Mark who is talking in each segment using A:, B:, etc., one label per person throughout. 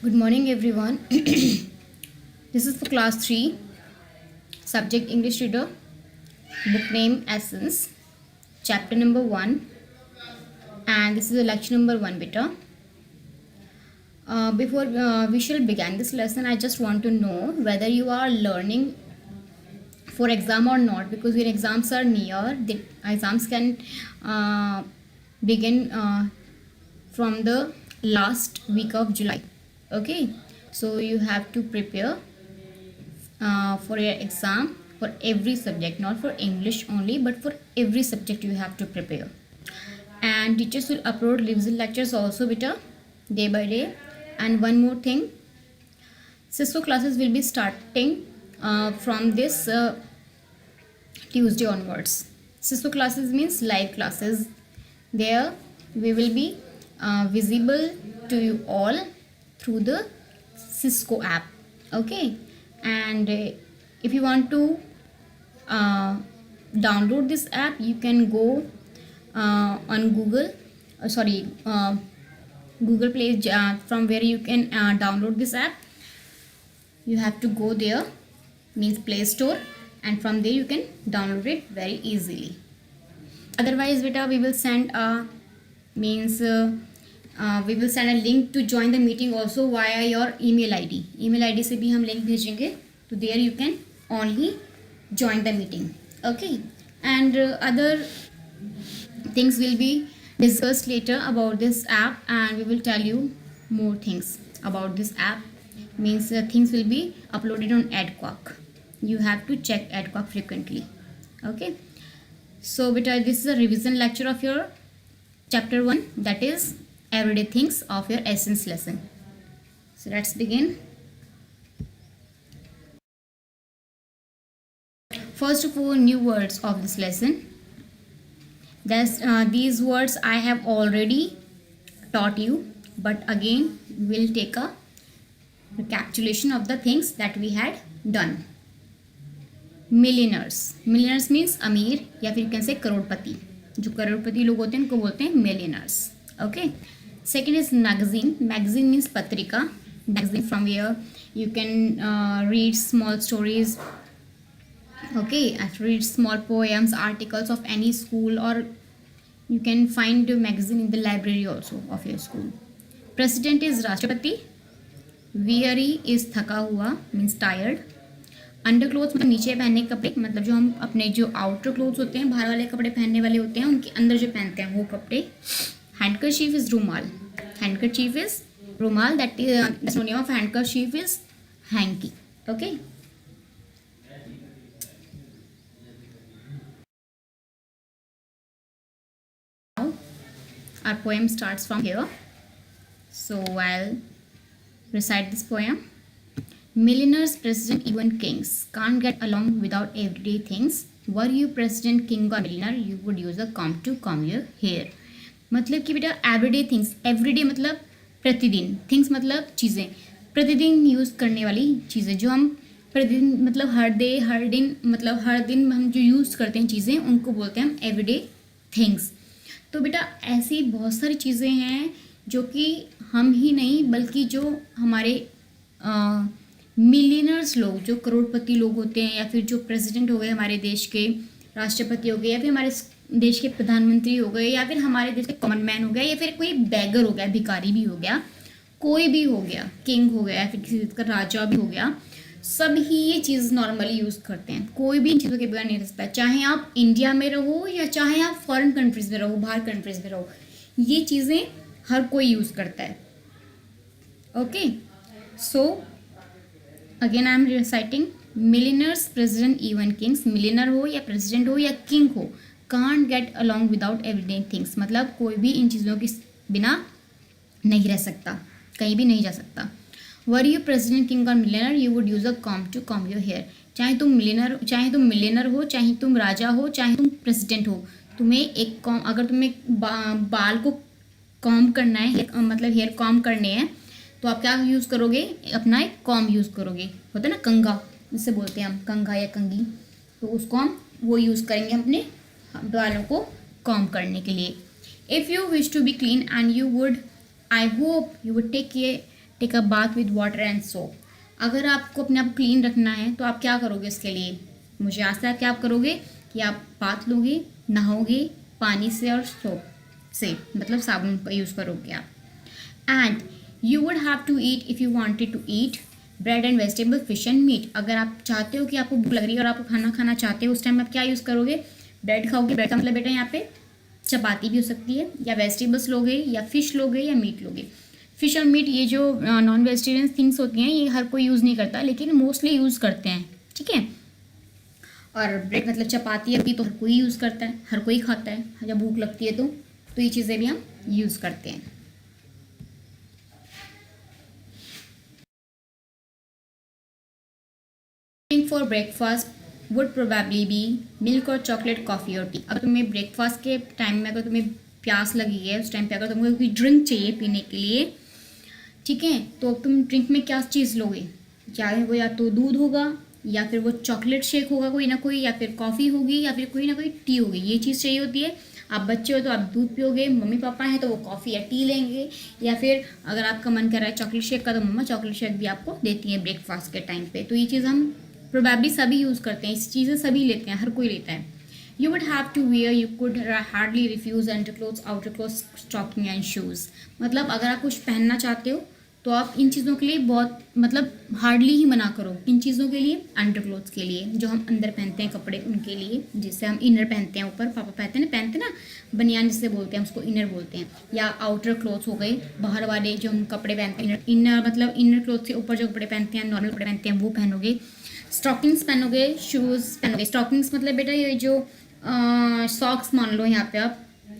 A: Good morning, everyone. This is for class 3, subject English reader, book name Essence, chapter number 1, and this is the lecture number 1 beta. Before we shall begin this lesson, I just want to know whether you are learning for exam or not, because when exams are near, the exams can begin from the last week of July. Okay, so you have to prepare for your exam for every subject, not for English only, but for every subject you have to prepare. And teachers will upload revision lectures also beta, day by day. And one more thing, Cisco classes will be starting from this Tuesday onwards. Cisco classes means live classes. There we will be visible to you all through the Cisco app. Okay, and if you want to download this app, you can go on Google Google Play, from where you can download this app. You have to go there, means Play Store, and from there you can download it very easily. Otherwise beta, we will send a link to join the meeting also via your email ID. Email ID से भी हम link भेजेंगे, तो there you can only join the meeting. Okay, and other things will be discussed later about this app, and we will tell you more things about this app. Means things will be uploaded on Adquark. You have to check Adquark frequently. Okay, so beta, this is a revision lecture of your chapter 1, that is everyday things of your essence lesson. So let's begin. First of all, new words of this lesson. These words I have already taught you, but again we'll take a recapitulation of the things that we had done. Millionaires. Millionaires means अमीर, या फिर can say करोड़पति. जो करोड़पति लोग होते हैं उनको बोलते हैं millionaires. Okay. Second is magazine. Magazine means patrika. Magazine from where you can read small stories. Okay, read small poems, articles of any school, or you can find a magazine in the library also of your school. President is राष्ट्रपति. Weary is थका हुआ, means tired. अंडरक्लोथ्स मतलब नीचे पहनने के कपड़े, मतलब जो हम अपने जो आउटर क्लोथ्स होते हैं, बाहर वाले कपड़े पहनने वाले होते हैं, उनके अंदर जो पहनते हैं वो कपड़े. हैंडकरचीफ इज रुमाल. हैंडकरचीफ इज रुमाल, that is synonym of handkerchief is hanky. Okay, our poem starts from here, so I'll recite this poem. Millionaires, president, even kings can't get along without everyday things. Were you president, king or millionaire, you would use a comb to comb your hair. मतलब कि बेटा everyday things, everyday मतलब प्रतिदिन, things मतलब चीज़ें, प्रतिदिन use करने वाली चीज़ें, जो हम प्रतिदिन मतलब हर दिन मतलब हर दिन हम जो यूज़ करते हैं चीज़ें, उनको बोलते हैं हम एवरीडे थिंग्स. तो बेटा ऐसी बहुत सारी चीज़ें हैं जो कि हम ही नहीं, बल्कि जो हमारे मिलियनर्स लोग, जो करोड़पति लोग होते हैं, या फिर जो प्रेसिडेंट हो गए, हमारे देश के राष्ट्रपति हो गए, या फिर हमारे देश के प्रधानमंत्री हो गए, या फिर हमारे देश के कॉमन मैन हो गया, या फिर कोई बैगर हो गया, भिखारी भी हो गया, कोई भी हो गया, किंग हो गया, या फिर किसी का राजा भी हो गया, सब ही ये चीज़ नॉर्मली यूज़ करते हैं. कोई भी इन चीज़ों के बगैर नहीं रह सकता, चाहे आप इंडिया में रहो या चाहे आप फॉरेन कंट्रीज़ में रहो, बाहर कंट्रीज़ में रहो, ये चीज़ें हर कोई यूज़ करता है. Okay, so again I am reciting. Millionaires, president, even Kings. Millionaire हो या प्रेसिडेंट हो या किंग हो, can't get along without everyday things, मतलब कोई भी इन चीज़ों के बिना नहीं रह सकता, कहीं भी नहीं जा सकता. वर यू प्रेसिडेंट, किंग और millionaire, you would use a comb to comb your hair. चाहे तुम मिलियनर हो, चाहे तुम राजा हो, चाहे तुम प्रेसिडेंट हो, तुम्हें एक कॉम, अगर तुम्हें बाल को कॉम करना है, मतलब हेयर कॉम करने हैं, तो आप क्या यूज़ करोगे, अपना एक कॉम यूज़ करोगे. होता है ना कंघा, जिससे बोलते हैं हम कंघा या कंघी, तो उसको हम वो यूज़ करेंगे अपने बालों को कॉम करने के लिए. If you wish to be clean and you would, I hope you would take a bath with water and soap. अगर आपको अपने आप को क्लीन रखना है तो आप क्या करोगे इसके लिए? मुझे आशा है कि आप करोगे कि आप बाथ लोगे, नहाओगे पानी से और सोप से, मतलब साबुन का यूज़ करोगे आप। And you would have to eat if you wanted to eat bread and vegetable, fish and meat. अगर आप चाहते हो कि आपको भूख लग रही है और आपको खाना खाना चाहते हो, उस टाइम आप क्या यूज़ करोगे? ब्रेड खाओगे। ब्रेड का मतलब बेटा यहाँ पे चपाती भी हो सकती है, या वेजिटेबल्स लोगे, या फिश लोगे, या मीट लोगे। फिश और मीट ये जो नॉन वेजिटेरियन थिंग्स होती हैं ये हर कोई यूज़ नहीं करता, लेकिन मोस्टली यूज़ करते हैं, ठीक है। और ब्रेड मतलब चपाती अभी तो हर कोई यूज़ करता है, हर कोई खाता है जब भूख लगती है तो ये चीज़ें भी हम यूज़ करते हैं। For breakfast would probably be milk और चॉकलेट, कॉफ़ी और टी। अगर तुम्हें ब्रेकफास्ट के टाइम में अगर तुम्हें प्यास लगी है, उस टाइम पे अगर तुमको कोई ड्रिंक चाहिए पीने के लिए, ठीक है, तो तुम ड्रिंक में क्या चीज़ लोगे? चाहे वो या तो दूध होगा, या फिर वो चॉकलेट शेक होगा कोई ना कोई, या फिर कॉफ़ी होगी, या फिर कोई ना कोई टी होगी। ये चीज़ चाहिए होती है। आप बच्चे हो तो आप दूध पियोगे, मम्मी पापा हैं तो वो कॉफ़ी या टी लेंगे, या फिर अगर आपका मन कर रहा है चॉकलेट शेक का तो मम्मा चॉकलेट शेक भी आपको देती है ब्रेकफास्ट के टाइम पे। तो ये चीज़ हम प्रोबेबली सभी यूज़ करते हैं, इस चीज़ें सभी लेते हैं, हर कोई लेता है। You would have to wear, you could hardly refuse underclothes, outer clothes, stocking and shoes। मतलब अगर आप कुछ पहनना चाहते हो तो आप इन चीज़ों के लिए बहुत मतलब हार्डली ही मना करो। इन चीज़ों के लिए, अंडर क्लोथ्स के लिए, जो हम अंदर पहनते हैं कपड़े उनके लिए, जिससे हम इनर पहनते हैं, ऊपर पापा पहनते ना बनियान जिससे बोलते हैं, उसको इनर बोलते हैं। या आउटर क्लोथ्स हो गए, बाहर वाले जो हम कपड़े पहनते हैं, इनर मतलब इनर क्लोथ से ऊपर जो कपड़े पहनते हैं, नॉर्मल कपड़े पहनते हैं, वो पहनोगे। स्टॉकिंग्स पहनोगे, शूज़ पहनोगे। स्टॉकिंग्स मतलब बेटा ये जो सॉक्स मान लो यहाँ पे आप,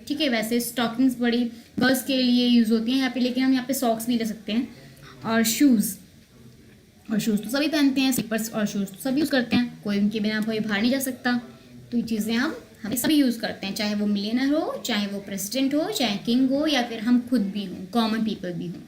A: ठीक है। वैसे स्टॉकिंग्स बड़ी गर्ल्स के लिए यूज़ होती हैं यहाँ पे, लेकिन हम यहाँ पे सॉक्स भी ले सकते हैं। और शूज़ तो सभी पहनते हैं, स्लीपर्स और शूज़ तो सभी यूज़ करते हैं, कोई उनके बिना कोई बाहर नहीं जा सकता। तो ये चीज़ें हम सभी यूज़ करते हैं, चाहे वो मिलियनर हो, चाहे वो प्रेसिडेंट हो, चाहे किंग हो, या फिर हम खुद भी हों, कॉमन पीपल भी हों।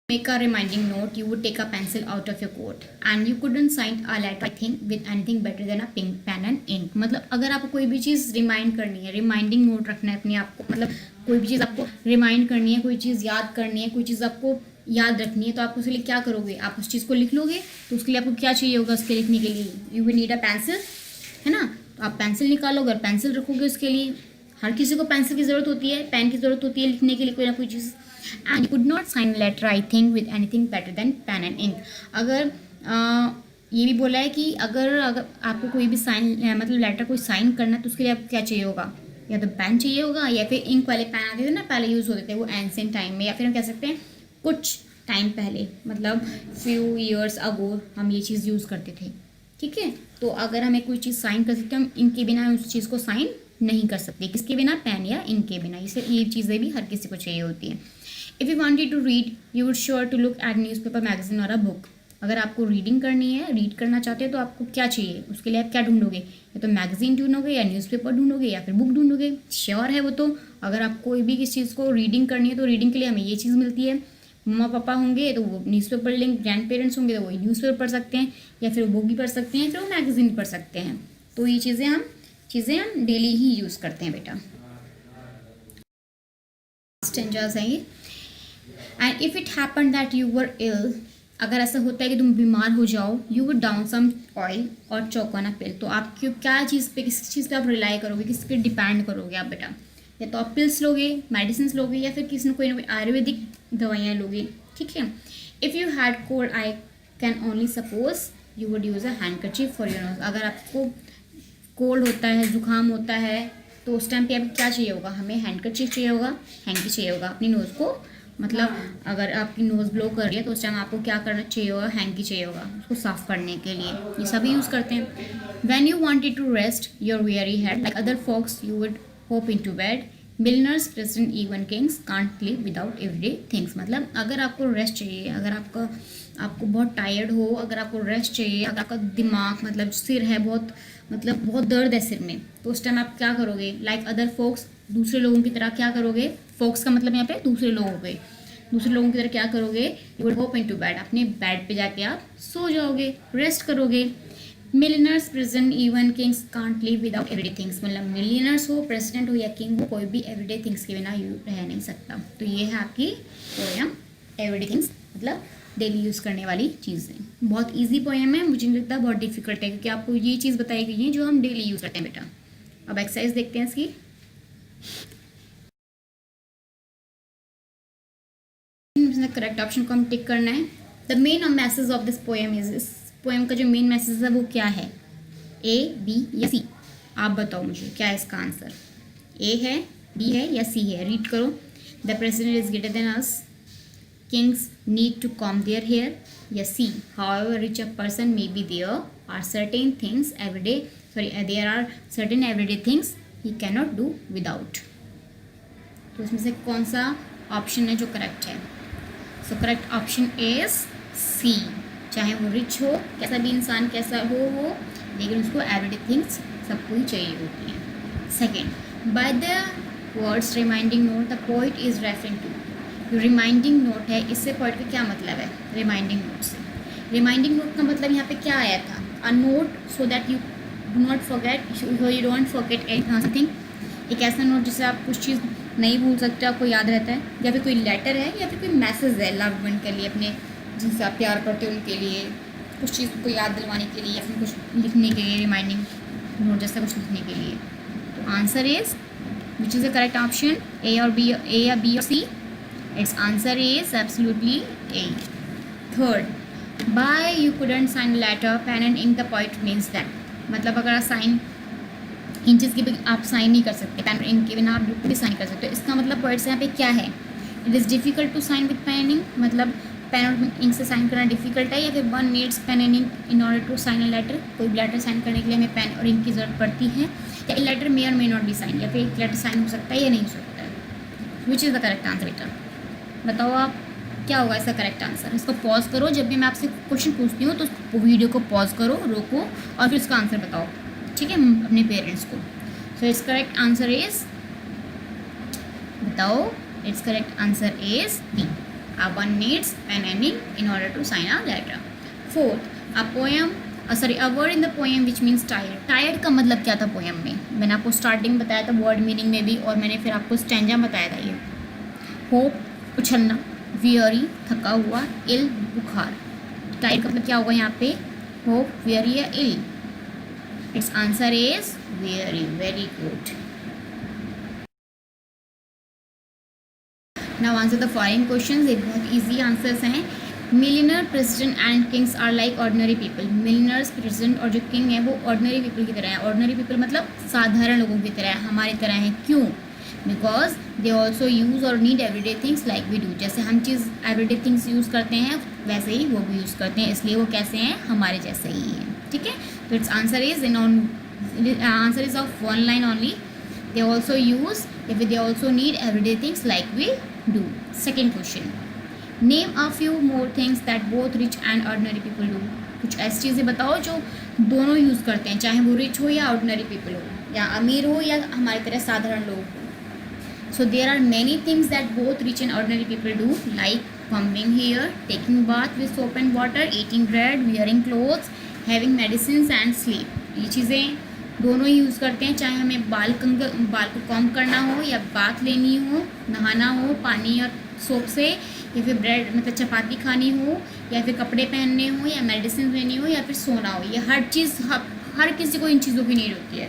A: Make a reminding note, you would take a pencil out of your coat and you couldn't sign a letter, I think, with anything better than a pink pen and ink। मतलब अगर आपको कोई भी चीज़ remind करनी है, reminding note रखना है अपने आप को, मतलब कोई भी चीज़ आपको रिमाइंड करनी है, कोई चीज़ याद करनी है, कोई चीज़ आपको याद रखनी है, तो आप उसके लिए क्या करोगे? आप उस चीज़ को लिख लोगे। तो उसके लिए आपको क्या चाहिए होगा? उसके लिखने के लिए you will need a pencil, है ना। तो आप पेंसिल निकालोगे और पेंसिल रखोगे उसके लिए। हर किसी को पेंसिल की ज़रूरत होती है, पेन की ज़रूरत होती है लिखने के लिए कोई ना कोई चीज़। And you could not sign letter, I think, with anything better than pen and ink. अगर ये भी बोला है कि अगर आपको कोई भी साइन मतलब लेटर कोई साइन करना है तो उसके लिए आपको क्या चाहिए होगा? या तो पेन चाहिए होगा, या फिर इंक वाले पेन आते थे ना पहले यूज़ होते थे वो एंशिएंट टाइम में, या फिर हम कह सकते हैं कुछ टाइम पहले, मतलब फ्यू ईयर्स अगो हम ये चीज़ यूज़ करते थे, ठीक है। तो अगर हमें कोई चीज़ साइन कर सकते हैं, हम इनके बिना उस चीज़ को साइन नहीं कर सकते। किसके बिना? पेन या इंक के बिना। ये चीज़ें भी हर किसी को चाहिए होती हैं। If you wanted to read you would sure to look at newspaper, magazine और अ बुक। अगर आपको रीडिंग करनी है, रीड करना चाहते हो, तो आपको क्या चाहिए? उसके लिए आप क्या ढूंढोगे? या तो मैगजीन ढूंढोगे, या न्यूज़पेपर ढूंढोगे, या फिर बुक ढूंढोगे। श्योर है वो तो। अगर आप कोई भी किसी चीज़ को रीडिंग करनी है तो रीडिंग के लिए हमें ये चीज़ मिलती है। मम्मा पापा होंगे तो वो न्यूज़पेपढ़ लेंगे, ग्रैंड पेरेंट्स होंगे तो वो न्यूज़पेपर पढ़ सकते हैं, या फिर वो बुक भी पढ़ सकते हैं, फिर वो मैगजीन भी पढ़ सकते हैं। तो ये चीज़ें हम डेली ही यूज़ करते हैं बेटा। स्टेंजास हैं ये। And if it happen that you were ill, अगर ऐसा होता है कि तुम बीमार हो जाओ, you would down some oil और चौक ऑन अ पिल। तो आप क्यों क्या चीज़ पे, किस चीज़ पे आप रिलाई करोगे, किस पे डिपेंड करोगे आप बेटा? या तो आप पिल्स लोगे, मेडिसिन लोगे, या फिर किसी न कोई आयुर्वेदिक दवाइयाँ लोगे, ठीक है। If you had cold, I can only suppose, you would use a handkerchief for your nose. अगर आपको कोल्ड होता है, जुकाम होता है, तो उस टाइम पे आपको क्या चाहिए होगा? हमें हैंडकरचीफ चाहिए होगा, हैंकी चाहिए होगा अपनी नोज़ को, मतलब अगर आपकी नोज़ ब्लो कर रही है तो उस टाइम आपको क्या करना चाहिए होगा? हैंकी चाहिए होगा उसको साफ़ करने के लिए। ये सभी यूज़ करते हैं। When you wanted to rest your weary head like other folks, you would hop into bed. Millionaires, president, even kings can't live without everyday things. मतलब अगर आपको रेस्ट चाहिए, अगर आपको बहुत टायर्ड हो, अगर आपको रेस्ट चाहिए, अगर आपका दिमाग मतलब सिर है बहुत दर्द है सिर में, तो उस टाइम आप क्या करोगे? लाइक अदर फोक्स, दूसरे लोगों की तरह क्या करोगे? फोक्स का मतलब यहाँ पे दूसरे लोग हो गए। दूसरे लोगों की तरह क्या करोगे? You would hop into bed, अपने बेड पे जाके आप सो जाओगे, रेस्ट करोगे। Millionaires present even kings can't live without everyday things, मतलब मिलियनर्स हो, प्रेसिडेंट हो या किंग हो, कोई भी एवरीडे थिंग्स के बिना रह नहीं सकता। तो ये है आपकी पोएम एवरीडे थिंग्स, मतलब डेली यूज़ करने वाली चीज़ें। बहुत इजी पोएम है, मुझे नहीं लगता बहुत डिफिकल्ट है, क्योंकि आपको ये चीज़ बताई गई है जो हम डेली यूज़ करते हैं बेटा। अब एक्सरसाइज देखते हैं इसकी। करेक्ट ऑप्शन को हम टिक करना है। The main message of this poem is, इस पोएम का जो मेन मैसेज है वो क्या है? ए, बी या सी? आप बताओ मुझे क्या है इसका आंसर। ए है, बी है या सी है? रीड करो। The president is greater than us, kings need to comb their hair, या see however rich a person may be there are certain things everyday, sorry there are certain everyday things he can not do without. तो इसमें से कौन सा option है जो correct है? So correct option is C, चाहे वो रिच हो, कैसा भी इंसान कैसा हो लेकिन उसको एवरीडे थिंग्स सबको ही चाहिए होती हैं। Second, by the words reminding note the poet is referring to. जो रिमाइंडिंग नोट है, इससे पोइट का क्या मतलब है? रिमाइंडिंग नोट से, रिमाइंडिंग नोट का मतलब यहाँ पे क्या आया था? A note so that you do not forget, you don't forget anything. एक ऐसा नोट जिससे आप कुछ चीज़ नहीं भूल सकते, आपको याद रहता है, या फिर कोई लेटर है या फिर कोई मैसेज है लव वन के लिए, अपने जिनसे आप प्यार करते हो उनके लिए, कुछ चीज़ को याद दिलवाने के लिए, या फिर कुछ लिखने के लिए, रिमाइंडिंग नोट जैसा कुछ लिखने के लिए। तो answer is, which is the correct option? A और बी, ए या बी और C? It's answer is absolutely A. Third, by you couldn't sign letter pen and ink the poet means that, मतलब अगर साइन इन चीज़ के भी आप sign नहीं कर सकते, पेन और इंक के बिना आप बिल्कुल भी साइन कर सकते हो। इसका मतलब वर्ड्स यहाँ पे क्या है? It is difficult to sign with pen and ink, मतलब पेन और इंक से साइन करना डिफिकल्ट है, या फिर one needs pen and ink in order to sign a letter, कोई भी लेटर साइन करने के लिए हमें पेन और इंक की ज़रूरत पड़ती है, या ए लेटर मे और मे नॉट बी साइन, या फिर एक लेटर साइन हो सकता है या नहीं हो सकता है। विच इज़ द करेक्ट आंसर बेटा? बताओ आप क्या होगा इसका करेक्ट आंसर। इसको पॉज करो, जब भी मैं आपसे क्वेश्चन पूछती हूँ तो वीडियो को पॉज करो, रोको और फिर इसका आंसर बताओ, ठीक है, अपने पेरेंट्स को। So it's correct answer is, बताओ, it's correct answer is B, one needs pen and ink in order to sign a letter. Fourth, a poem, sorry a word in the poem which means tired. Tired का मतलब क्या था poem में? मैंने आपको starting बताया था word meaning में भी, और मैंने फिर आपको स्टैंजा बताया था। ये होप, उछलना, वियरी, थका हुआ, इल, बुखार। टायर्ड का मतलब क्या होगा यहाँ पे? होप, वियरी या ill? It's answer is weary, very good. Now answer the following questions. ये बहुत इजी आंसर्स हैं। Millionaire, president and kings are like ordinary people. Millionaires, president और जो किंग है वो ऑर्डिनरी पीपल की तरह है। ऑर्डिनरी पीपल मतलब साधारण लोगों की तरह है, हमारी तरह है। क्यों? बिकॉज दे ऑल्सो यूज़ और need everyday things like we do. जैसे हम चीज़ एवरीडे थिंग्स यूज़ करते हैं वैसे ही वो भी यूज़ करते हैं, इसलिए वो कैसे हैं? हमारे जैसे ही हैं, ठीक है। तो it's answer is in on, answer is of one line only. They also use, if they also need everyday things like we do. Second question, name a few more things that both rich and ordinary people do. कुछ ऐसी चीज़ें बताओ जो दोनों use करते हैं, चाहे वो रिच हो या ऑर्डिनरी पीपल हो, या अमीर हो या हमारी तरह साधारण लोग हो। So there are many things that both rich and ordinary people do, like combing hair, taking bath with soap and water, eating bread, wearing clothes, having medicines and sleep. ये चीज़ें दोनों ही यूज़ करते हैं, चाहे हमें बाल को कॉम करना हो, या बात लेनी हो, नहाना हो पानी और सोप से, या फिर ब्रेड मतलब चपाती खानी हो, या फिर कपड़े पहनने हो, या मेडिसिन लेनी हो, या फिर सोना हो। ये हर चीज़, हर किसी को इन चीज़ों की नीड होती है।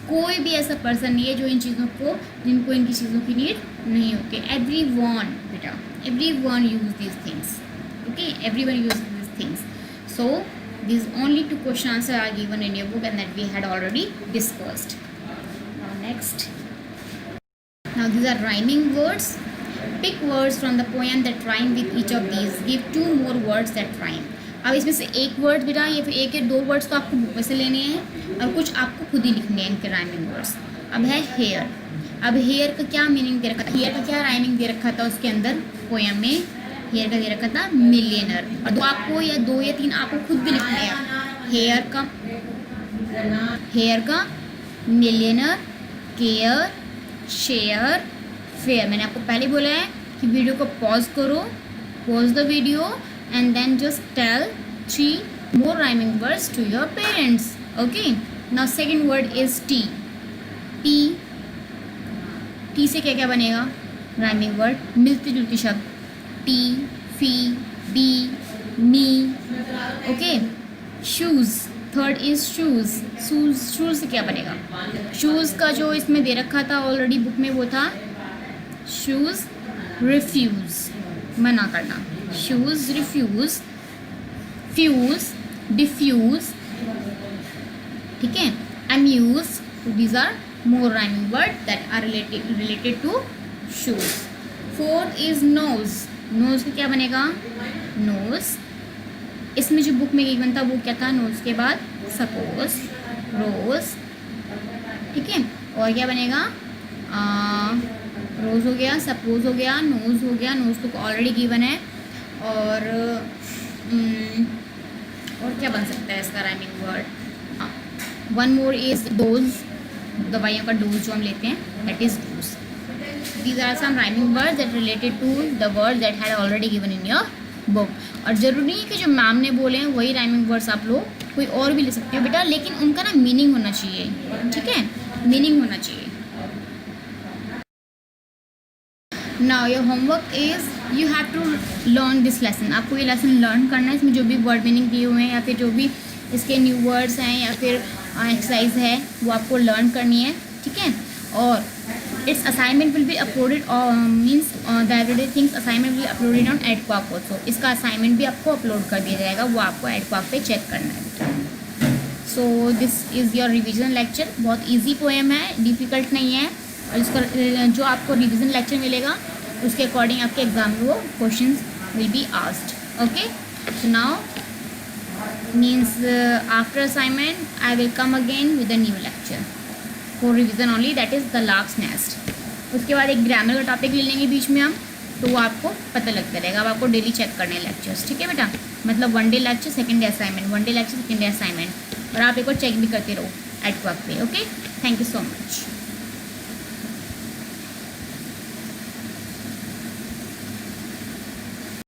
A: कोई भी ऐसा पर्सन नहीं है जो इन चीज़ों को, जिनको इनकी चीज़ों की नीड नहीं होती। एवरी वन बेटा, every one use this things, okay, every one use this things. So these only two question answer are given in your book and that we had already discussed. Now next, now these are rhyming words. Pick words from the poem that rhyme with each of these. Give two more words that rhyme. अब इसमें से एक word बेटा, या फिर एक या दो वर्ड्स तो आपको बुक में से लेने हैं और कुछ आपको खुद ही लिखने हैं इनके राइमिंग वर्ड्स। अब है हेयर। अब हेयर का क्या मीनिंग दे रखा था, हेयर का क्या राइमिंग दे रखा था उसके अंदर पोएम में? हेयर का दे रखा था मिलियनर। और दो आपको या दो या तीन आपको खुद भी लिखने हैं। हेयर का मिलियनर, केयर, शेयर, फेयर। मैंने आपको पहले बोला है कि वीडियो को पॉज करो, pause the video and then just tell 3 more rhyming words to your parents. Okay, now second word is tea. Tea, tea से क्या क्या बनेगा राइमिंग वर्ड, मिलती जुलती शब्द, tea, fee, bee, me. Okay, shoes, third is shoes. Shoes से क्या बनेगा, शूज़ का जो इसमें दे रखा था ऑलरेडी बुक में वो था शूज़ रिफ्यूज़, मना करना. Shoes refuse, fuse, diffuse. ठीक है, amuse. These are more rhyming words that are related to shoes. Fourth is nose. nose का क्या बनेगा nose. इसमें जो बुक में एक बनता वो क्या था, nose के बाद suppose, rose. ठीक है, और क्या बनेगा rose हो गया, suppose हो गया, nose हो गया. nose तो ऑलरेडी गिवन है. और क्या बन सकता है इसका rhyming word. One more is dose. दवाइयों का डोज जो हम लेते हैं that is dose. These are some rhyming words that related to the words that had already given in your book. और ज़रूरी नहीं है कि जो मैम ने बोले हैं वही राइमिंग वर्ड्स आप लोग कोई और भी ले सकते हो बेटा, लेकिन उनका ना मीनिंग होना चाहिए. ठीक है, मीनिंग होना चाहिए. Now your homework is you have to learn this lesson. आपको ये लेसन लर्न करना है. इसमें जो भी वर्ड मीनिंग दिए हुए हैं या फिर जो भी इसके न्यू वर्ड्स हैं या फिर एक्सरसाइज है वो आपको लर्न करनी है. ठीक है, और it's assignment will be uploaded means the everyday things assignment will uploaded on एडक्वाक ऑल्सो. इसका असाइनमेंट भी आपको अपलोड कर दिया जाएगा, वो आपको एडक्वाक पे चेक करना है. So this is your revision lecture. बहुत ईजी पोएम है, डिफ़िकल्ट नहीं है. और इसका जो आपको रिविजन लेक्चर मिलेगा उसके अकॉर्डिंग आपके एग्जाम में वो question will be asked. Okay, so now means after assignment I will come again with a new lecture for revision only, that is the lark's nest. उसके बाद एक ग्रामर का topic ले लेंगे बीच में हम, तो वो आपको पता लगता रहेगा. अब आपको डेली चेक करने लेक्चर्स. ठीक है बेटा, मतलब one day lecture, second day assignment, one day lecture, second day assignment. और आप एक और चेक भी करते रहो एडक्वाक पे. Okay, thank you so much.